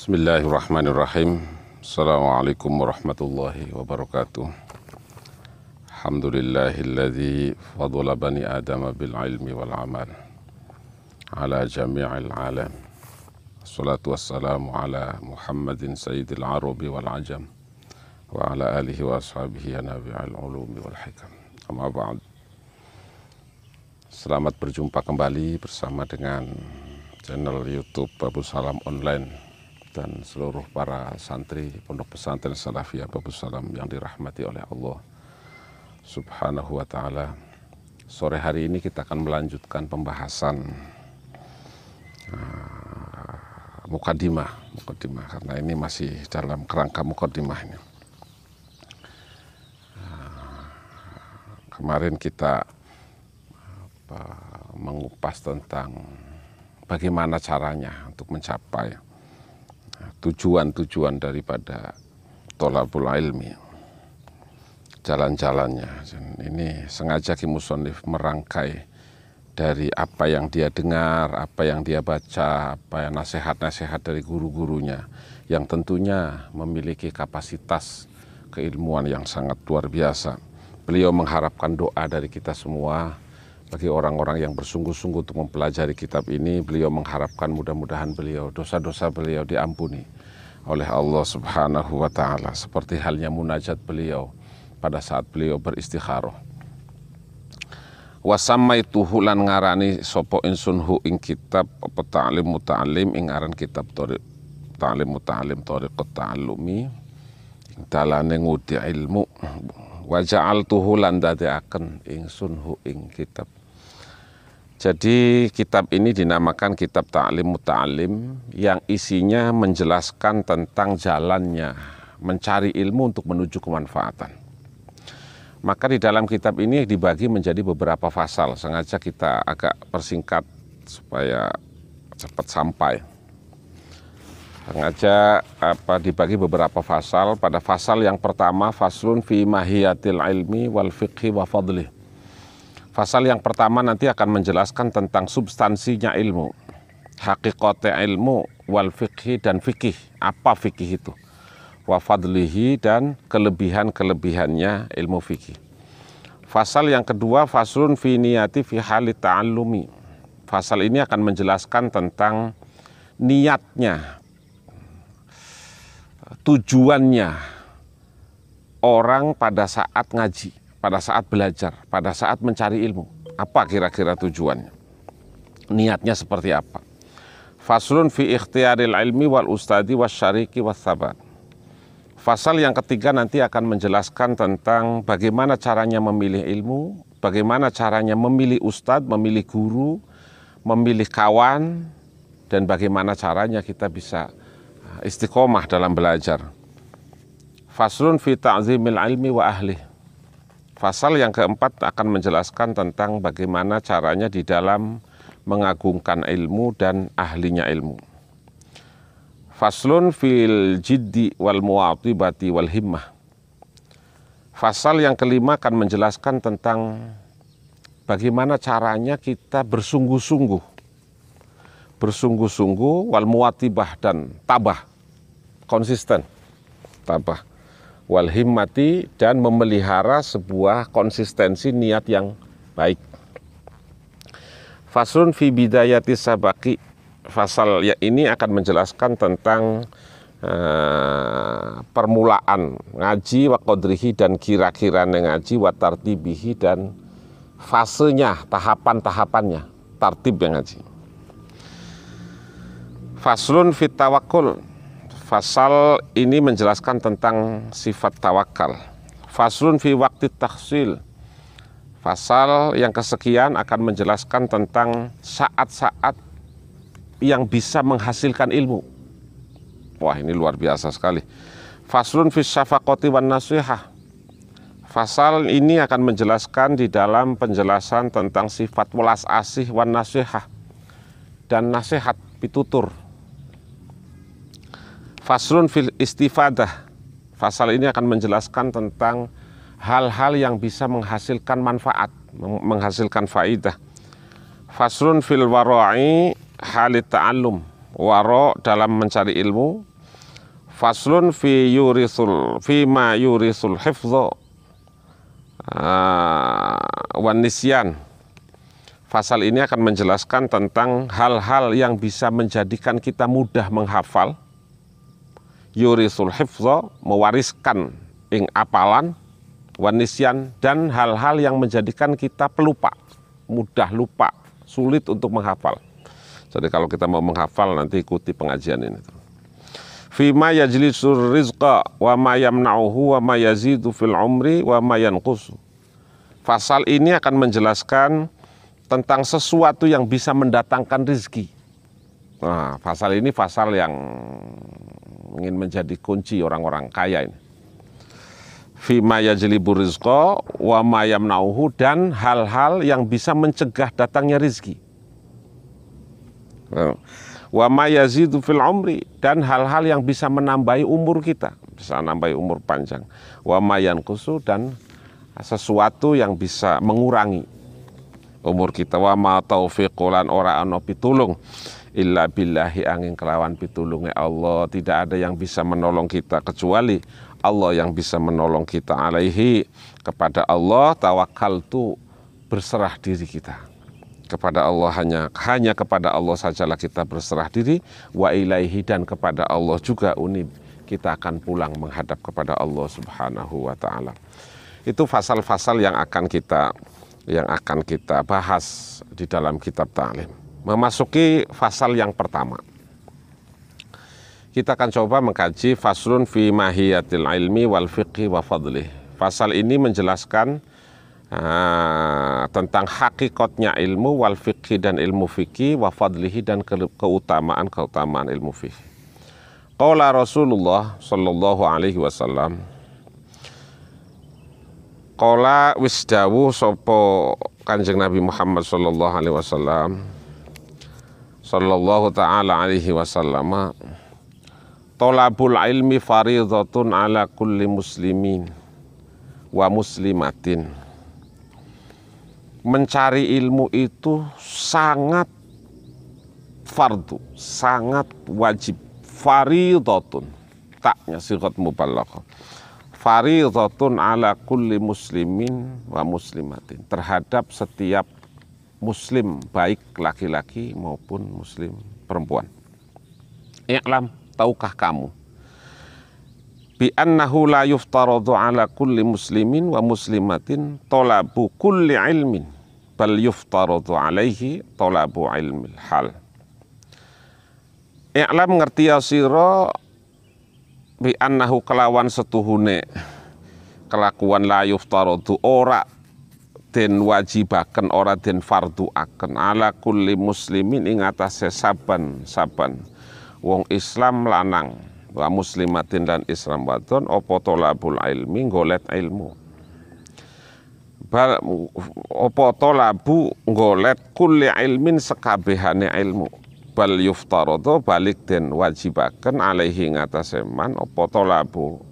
Bismillahirrahmanirrahim. Assalamualaikum warahmatullahi wabarakatuh. Alhamdulillahilladzi fadala bani adama bil ilmi wal amal ala jami'il alam. Assalatu wassalamu ala Muhammadin sayyidil arabi wal ajam wa ala alihi wa ashabihi nabi'al ulumi wal hikam. Amma ba'd. Selamat berjumpa kembali bersama dengan channel YouTube Babu Salam Online dan seluruh para santri Pondok Pesantren Salafiyah Babu Salam yang dirahmati oleh Allah Subhanahu wa Ta'ala. Sore hari ini kita akan melanjutkan pembahasan mukadimah karena ini masih dalam kerangka mukadimah ini. Kemarin kita mengupas tentang bagaimana caranya untuk mencapai tujuan-tujuan daripada tholabul ilmi, jalan-jalannya. Ini sengaja Ki Musonif merangkai dari apa yang dia dengar, apa yang dia baca, apa yang nasihat-nasihat dari guru-gurunya yang tentunya memiliki kapasitas keilmuan yang sangat luar biasa. Beliau mengharapkan doa dari kita semua. Bagi orang-orang yang bersungguh-sungguh untuk mempelajari kitab ini, beliau mengharapkan mudah-mudahan beliau, dosa-dosa beliau diampuni oleh Allah Subhanahu wa Ta'ala, seperti halnya munajat beliau pada saat beliau beristikharah. Wa samaituhu lan ngarani sapa insun hu ing kitab apa ta'lim muta'allim ing aran kitab ta'lim muta'allim thariqat ta'allumi ing dalane ngudi ilmu. Wa ja'altuhu lan dadekaken ingsun hu ing kitab. Jadi kitab ini dinamakan kitab Ta'lim Muta'allim yang isinya menjelaskan tentang jalannya mencari ilmu untuk menuju kemanfaatan. Maka di dalam kitab ini dibagi menjadi beberapa pasal. Sengaja kita agak persingkat supaya cepat sampai. Sengaja dibagi beberapa pasal. Pada pasal yang pertama, faslun fi mahiyatil ilmi wal fiqhi wa fadlih. Pasal yang pertama nanti akan menjelaskan tentang substansinya ilmu, hakikatnya ilmu, wal fiqhi dan fikih, apa fikih itu, wa fadlihi dan kelebihan-kelebihannya ilmu fikih. Pasal yang kedua, faslun fi niyati fi hali ta'allumi. Pasal ini akan menjelaskan tentang niatnya, tujuannya orang pada saat ngaji, pada saat belajar, pada saat mencari ilmu. Apa kira-kira tujuannya? Niatnya seperti apa? Faslun fi ikhtiyaril ilmi wal ustadi wasyariki wassabat. Fasal yang ketiga nanti akan menjelaskan tentang bagaimana caranya memilih ilmu, bagaimana caranya memilih ustadz, memilih guru, memilih kawan, dan bagaimana caranya kita bisa istiqomah dalam belajar. Faslun fi ta'zimil ilmi wa ahlih. Pasal yang keempat akan menjelaskan tentang bagaimana caranya di dalam mengagungkan ilmu dan ahlinya ilmu. Faslun fil jiddi wal mu'atibati wal himmah. Pasal yang kelima akan menjelaskan tentang bagaimana caranya kita bersungguh-sungguh. Bersungguh-sungguh wal mu'atibah dan tabah, konsisten, tabah. Wal himmati dan memelihara sebuah konsistensi niat yang baik. Faslun fi bidayati sabaki. Fasal ini akan menjelaskan tentang permulaan ngaji wa qadrihi dan kira-kira ngaji wa tartibihi dan fasenya, tahapan-tahapannya, tartib yang ngaji. Faslun fit tawakkul. Fasal ini menjelaskan tentang sifat tawakal. Faslun fi waqti tahsil. Fasal yang kesekian akan menjelaskan tentang saat-saat yang bisa menghasilkan ilmu. Wah, ini luar biasa sekali. Faslun fi syafaqati wan nasihah. Fasal ini akan menjelaskan di dalam penjelasan tentang sifat welas asih wan nasihah dan nasihat pitutur. Faslun fil istifadah. Fasal ini akan menjelaskan tentang hal-hal yang bisa menghasilkan manfaat, menghasilkan faidah. Faslun fil wara'i halit ta'allum. Waro dalam mencari ilmu. Faslun fi ma yurisul hifdho wan nisyan. Pasal ini akan menjelaskan tentang hal-hal yang bisa menjadikan kita mudah menghafal. Yurisul hifdho, mewariskan ing apalan, wan nisyan, dan hal-hal yang menjadikan kita pelupa, mudah lupa, sulit untuk menghafal. Jadi kalau kita mau menghafal, nanti ikuti pengajian ini. Fima yajlisur rizqa wa ma yamna'uhu wa ma yazidu fil umri wa ma yanqusu. Pasal ini akan menjelaskan tentang sesuatu yang bisa mendatangkan rizki. Nah, pasal ini pasal yang ingin menjadi kunci orang-orang kaya ini. Fima yajlibur rizqa wa ma yamna'uhu, dan hal-hal yang bisa mencegah datangnya rizki. Wa ma yazidu fil umri, dan hal-hal yang bisa menambahi umur kita, bisa menambahi umur panjang. Wa ma yanqusu, dan sesuatu yang bisa mengurangi umur kita. Wa ma taufiqu, lan ora ana pitulung illa billahi, angin kelawan pitulunge Allah. Tidak ada yang bisa menolong kita kecuali Allah yang bisa menolong kita. Alaihi, kepada Allah tawakkaltu, berserah diri kita. Kepada Allah, hanya kepada Allah sajalah kita berserah diri. Wa ilaihi, dan kepada Allah juga unib, kita akan pulang menghadap kepada Allah Subhanahu wa ta'ala. Itu fasal-fasal yang akan kita bahas di dalam kitab Ta'lim. Memasuki fasal yang pertama, kita akan coba mengkaji faslun fi mahiyatil ilmi wal fiqhi wa fadlih. Fasal ini menjelaskan tentang hakikatnya ilmu, wal fiqhi, dan ilmu fikih, wa fadlihi, dan keutamaan ilmu fikih. Qala Rasulullah sallallahu alaihi wasallam, qala wisdawu sopo Kanjeng Nabi Muhammad sallallahu alaihi wasallam, sallallahu ta'ala alaihi wasallam, tolabul ilmi faridhatun ala kulli muslimin wa muslimatin. Mencari ilmu itu sangat fardu, sangat wajib. Faridhatun, taknya sighat mubalaghah. Faridhatun ala kulli muslimin wa muslimatin, terhadap setiap muslim, baik laki-laki maupun muslim perempuan. I'lam, tahukah kamu, bi annahu la yuftaradu ala kulli muslimin wa muslimatin talabu kulli ilmin, bal yuftaradu alaihi talabu ilmil hal. I'lam, ngerti ya sira, bi annahu kelawan setuhune kelakuan la yuftaradu, ora den wajibaken, ora den farduaken, ala kulli muslimin, ing atase saban-saban wong Islam lanang, wa muslimatin, dan Islam wadon, opo tolabul ilmi, ngolet ilmu. Opo tolabu, ngolet kulli ilmin, sekabehane ilmu. Bal yuftarodo, balik den wajibaken, alaihi ngatase man, opo tolabu,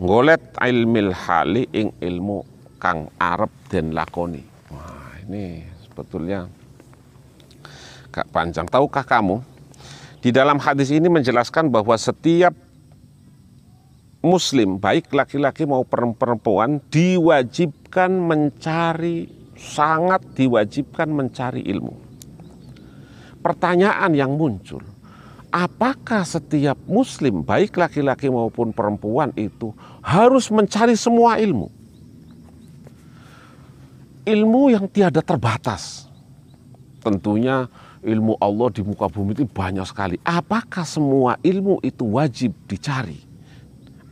ngolet ilmil hali, ing ilmu kang arep den lakoni. Wah, ini sebetulnya gak panjang. Tahukah kamu, di dalam hadis ini menjelaskan bahwa setiap muslim, baik laki-laki maupun perempuan, diwajibkan mencari, sangat diwajibkan mencari ilmu. Pertanyaan yang muncul, apakah setiap muslim, baik laki-laki maupun perempuan, itu harus mencari semua ilmu? Ilmu yang tiada terbatas. Tentunya ilmu Allah di muka bumi itu banyak sekali. Apakah semua ilmu itu wajib dicari?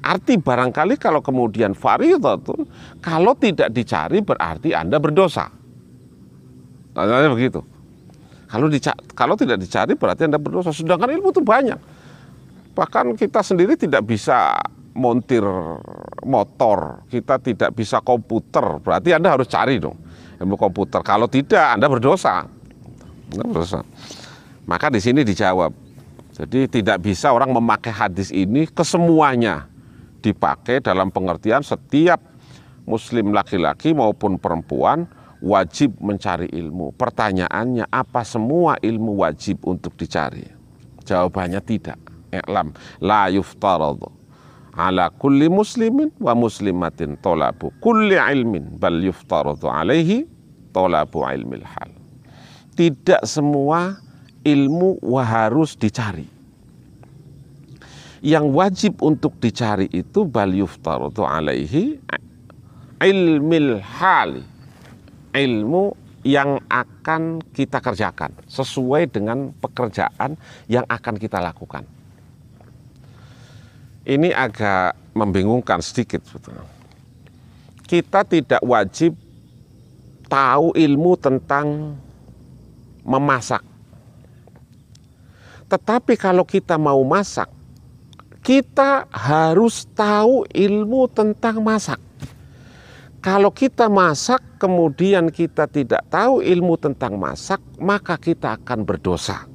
Arti barangkali kalau kemudian fardhatun, kalau tidak dicari berarti Anda berdosa. Tanya begitu. Kalau tidak dicari berarti Anda berdosa. Sedangkan ilmu itu banyak. Bahkan kita sendiri tidak bisa montir motor, kita tidak bisa komputer, berarti Anda harus cari dong ilmu komputer. Kalau tidak, Anda berdosa. Maka di sini dijawab. Jadi tidak bisa orang memakai hadis ini kesemuanya, dipakai dalam pengertian setiap muslim laki-laki maupun perempuan wajib mencari ilmu. Pertanyaannya, apa semua ilmu wajib untuk dicari? Jawabannya tidak. i'lam la yuftaradu ala kulli muslimin wa muslimatin tolabu kulli ilmin bal yuftaradu alaihi tolabu ilmil hal. Tidak semua ilmu harus dicari. Yang wajib untuk dicari itu bal yuftaradu alaihi ilmil hal, ilmu yang akan kita kerjakan sesuai dengan pekerjaan yang akan kita lakukan. Ini agak membingungkan sedikit sebetulnya. Kita tidak wajib tahu ilmu tentang memasak. Tetapi kalau kita mau masak, kita harus tahu ilmu tentang masak. Kalau kita masak kemudian kita tidak tahu ilmu tentang masak, maka kita akan berdosa.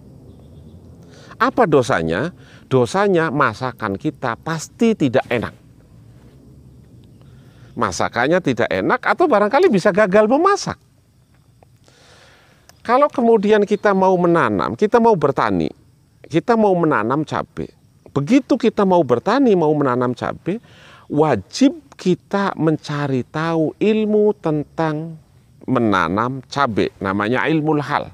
Apa dosanya? Dosanya masakan kita pasti tidak enak. Masakannya tidak enak atau barangkali bisa gagal memasak. Kalau kemudian kita mau menanam, kita mau bertani, kita mau menanam cabai. Begitu kita mau bertani, mau menanam cabai, wajib kita mencari tahu ilmu tentang menanam cabai, namanya ilmul hal.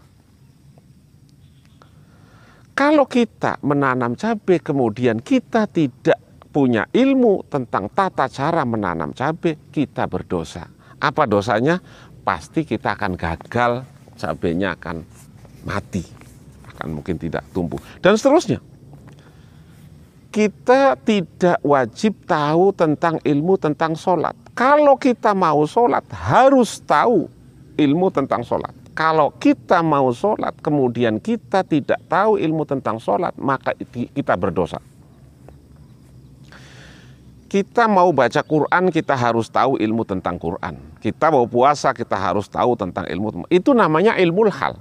Kalau kita menanam cabai kemudian kita tidak punya ilmu tentang tata cara menanam cabai, kita berdosa. Apa dosanya? Pasti kita akan gagal, cabainya akan mati, akan mungkin tidak tumbuh, dan seterusnya. Kita tidak wajib tahu tentang ilmu tentang sholat. Kalau kita mau sholat, harus tahu ilmu tentang sholat. Kalau kita mau sholat, kemudian kita tidak tahu ilmu tentang sholat, maka kita berdosa. Kita mau baca Quran, kita harus tahu ilmu tentang Quran. Kita mau puasa, kita harus tahu tentang ilmu. Itu namanya ilmul hal.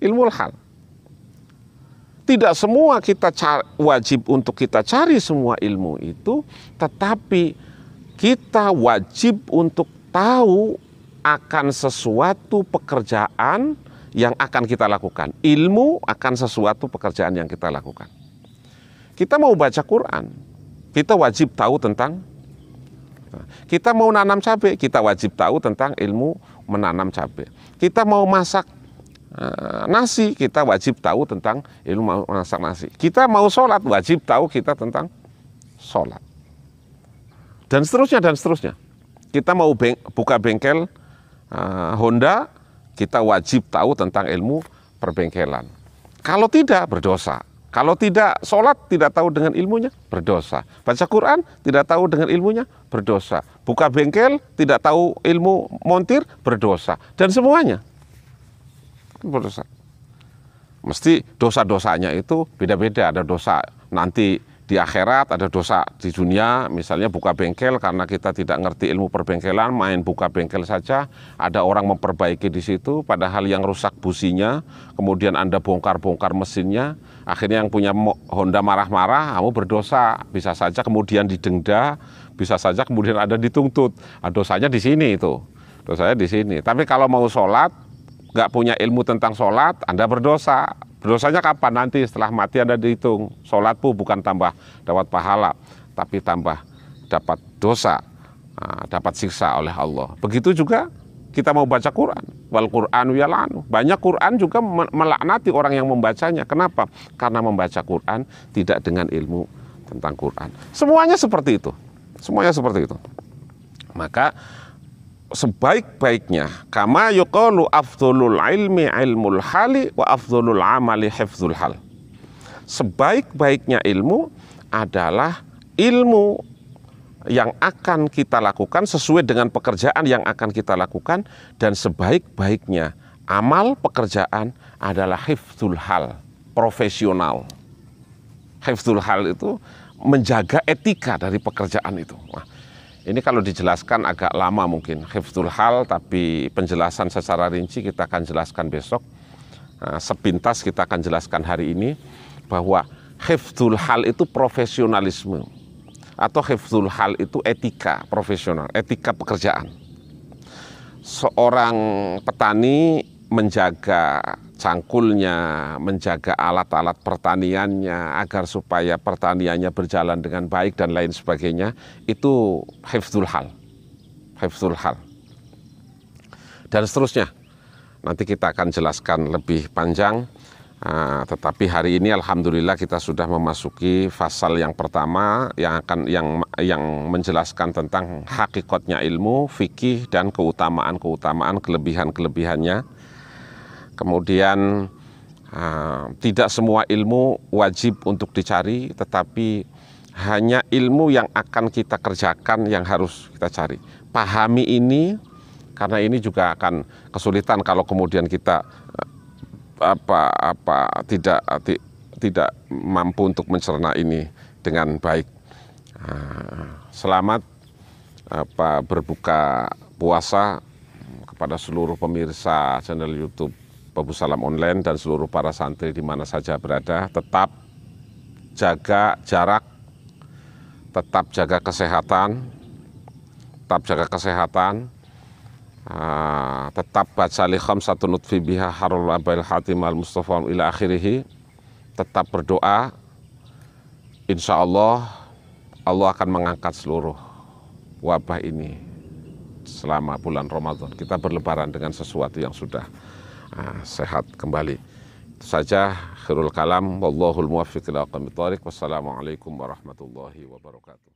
Ilmul hal. Tidak semua kita wajib untuk kita cari semua ilmu itu, tetapi kita wajib untuk tahu akan sesuatu pekerjaan yang akan kita lakukan. Ilmu akan sesuatu pekerjaan yang kita lakukan. Kita mau baca Quran, kita wajib tahu tentang, kita mau nanam cabai, kita wajib tahu tentang ilmu menanam cabai. Kita mau masak nasi, kita wajib tahu tentang ilmu masak nasi. Kita mau sholat, wajib tahu kita tentang sholat. Dan seterusnya, dan seterusnya. Kita mau buka bengkel Honda, kita wajib tahu tentang ilmu perbengkelan. Kalau tidak, berdosa. Kalau tidak sholat, tidak tahu dengan ilmunya, berdosa. Baca Quran, tidak tahu dengan ilmunya, berdosa. Buka bengkel, tidak tahu ilmu montir, berdosa. Dan semuanya berdosa. Mesti dosa-dosanya itu beda-beda. Ada dosa nanti di akhirat, ada dosa di dunia. Misalnya buka bengkel karena kita tidak ngerti ilmu perbengkelan, main buka bengkel saja. Ada orang memperbaiki di situ, padahal yang rusak businya. Kemudian Anda bongkar-bongkar mesinnya. Akhirnya yang punya Honda marah-marah, kamu berdosa. Bisa saja kemudian didenda, bisa saja kemudian Anda dituntut. Dosanya di sini itu. Dosanya di sini. Tapi kalau mau sholat, nggak punya ilmu tentang sholat, Anda berdosa. Berdosanya kapan? Nanti setelah mati Anda dihitung. Sholatmu bukan tambah dapat pahala, tapi tambah dapat dosa, dapat siksa oleh Allah. Begitu juga kita mau baca Quran. Wal Qur'anu yal'anu. Banyak Quran juga melaknati orang yang membacanya. Kenapa? Karena membaca Quran tidak dengan ilmu tentang Quran. Semuanya seperti itu. Semuanya seperti itu. Maka sebaik-baiknya kama yuqalu afdhalul ilmi ilmul hali wa afdhalul amali hifdzul hal. Sebaik-baiknya ilmu adalah ilmu yang akan kita lakukan sesuai dengan pekerjaan yang akan kita lakukan, dan sebaik-baiknya amal pekerjaan adalah hifdzul hal, profesional. Hifdzul hal itu menjaga etika dari pekerjaan itu. Ini kalau dijelaskan agak lama mungkin, hifdzul hal, tapi penjelasan secara rinci kita akan jelaskan besok. Sepintas kita akan jelaskan hari ini bahwa hifdzul hal itu profesionalisme, atau hifdzul hal itu etika profesional, etika pekerjaan. Seorang petani menjaga cangkulnya, menjaga alat-alat pertaniannya agar supaya pertaniannya berjalan dengan baik dan lain sebagainya, itu hifdzul hal. Hifdzul hal. Dan seterusnya. Nanti kita akan jelaskan lebih panjang. Tetapi hari ini alhamdulillah kita sudah memasuki fasal yang pertama yang menjelaskan tentang hakikatnya ilmu, fikih dan keutamaan-keutamaan, kelebihan-kelebihannya. Kemudian tidak semua ilmu wajib untuk dicari, tetapi hanya ilmu yang akan kita kerjakan yang harus kita cari. Pahami ini, karena ini juga akan kesulitan kalau kemudian kita tidak mampu untuk mencerna ini dengan baik. Selamat berbuka puasa kepada seluruh pemirsa channel YouTube Babu Salam Online dan seluruh para santri di mana saja berada. Tetap jaga jarak, tetap jaga kesehatan, tetap baca li khamsatun nutfi biha harul abail hatim al mustafa ila akhirih. Tetap berdoa, insya Allah akan mengangkat seluruh wabah ini selama bulan Ramadan. Kita berlebaran dengan sesuatu yang sudah sehat kembali. Itu saja, khairul kalam, wallahul muwaffiq ila aqwamit thoriq. Wassalamualaikum warahmatullahi wabarakatuh.